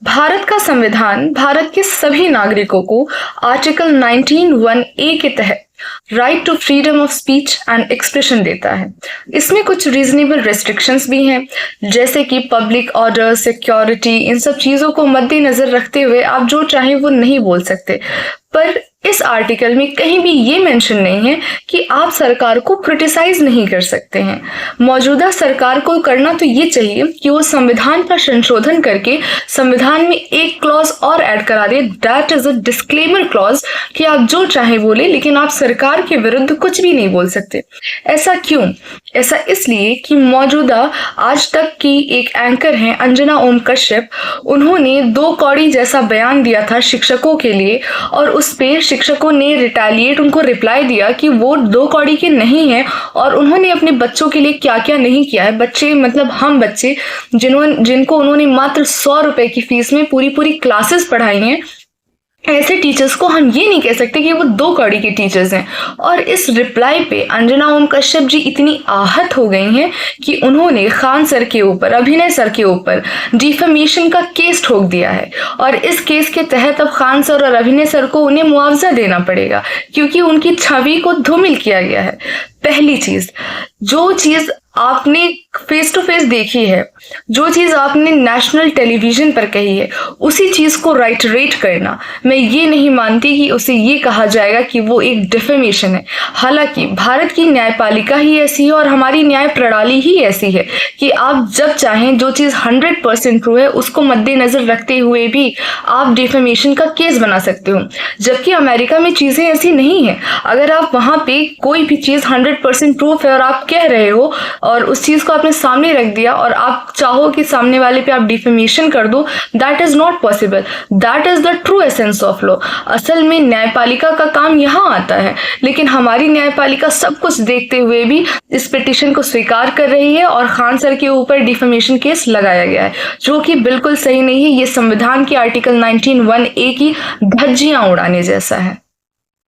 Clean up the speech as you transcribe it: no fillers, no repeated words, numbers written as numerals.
भारत का संविधान भारत के सभी नागरिकों को आर्टिकल 19(1)(a) के तहत right to freedom of speech and expression देता है। इसमें कुछ रीजनेबल रेस्ट्रिक्शंस भी हैं, जैसे कि पब्लिक ऑर्डर, सिक्योरिटी, इन सब चीज़ों को मद्देनजर रखते हुए आप जो चाहें वो नहीं बोल सकते। पर इस आर्टिकल में कहीं भी ये मेंशन नहीं है कि आप सरकार को क्रिटिसाइज नहीं कर सकते हैं। मौजूदा सरकार को करना तो ये चाहिए कि वो संविधान पर संशोधन करके संविधान में एक क्लॉज और ऐड करा दे, that is a disclaimer clause, कि आप जो चाहे बोले लेकिन आप सरकार के विरुद्ध कुछ भी नहीं बोल सकते। ऐसा क्यों? ऐसा इसलिए कि मौजूदा आज तक की एक एंकर हैं अंजना ओम कश्यप, उन्होंने 2 कौड़ी जैसा बयान दिया था शिक्षकों के लिए, और उस पे शिक्षकों ने रिटेलिएट उनको रिप्लाई दिया कि वो 2 कौड़ी के नहीं है, और उन्होंने अपने बच्चों के लिए क्या क्या नहीं किया है। बच्चे मतलब हम बच्चे जिनको उन्होंने मात्र 100 रुपए की फीस में पूरी पूरी क्लासेस पढ़ाई हैं, ऐसे टीचर्स को हम ये नहीं कह सकते कि वो 2 कौड़ी के टीचर्स हैं। और इस रिप्लाई पे अंजना ओम कश्यप जी इतनी आहत हो गई हैं कि उन्होंने खान सर के ऊपर, अभिनय सर के ऊपर डिफेमेशन का केस ठोक दिया है। और इस केस के तहत अब खान सर और अभिनय सर को उन्हें मुआवजा देना पड़ेगा, क्योंकि उनकी छवि को धूमिल किया गया है। पहली चीज, जो चीज आपने फेस टू फेस देखी है, जो चीज आपने नेशनल टेलीविजन पर कही है, उसी चीज को राइटरेट करना, मैं ये नहीं मानती कि उसे ये कहा जाएगा कि वो एक डिफेमेशन है। हालांकि भारत की न्यायपालिका ही ऐसी है और हमारी न्याय प्रणाली ही ऐसी है कि आप जब चाहें जो चीज 100% ट्रू है उसको मद्देनजर रखते हुए भी आप डिफेमेशन का केस बना सकते हो। जबकि अमेरिका में चीजें ऐसी नहीं है। अगर आप वहां पे कोई भी चीज 100% प्रूफ है और आप कह रहे हो और उस चीज को आपने सामने रख दिया और आप चाहो कि सामने वाले पे आप डिफेमेशन कर दो, that is not possible. That is the true essence of law. असल में न्यायपालिका का काम यहाँ आता है, लेकिन हमारी न्यायपालिका सब कुछ देखते हुए भी इस पिटीशन को स्वीकार कर रही है और खान सर के ऊपर डिफेमेशन केस लगाया गया है, जो कि बिल्कुल सही नहीं है। ये संविधान के आर्टिकल 19(1)(a) की धज्जियां उड़ाने जैसा है।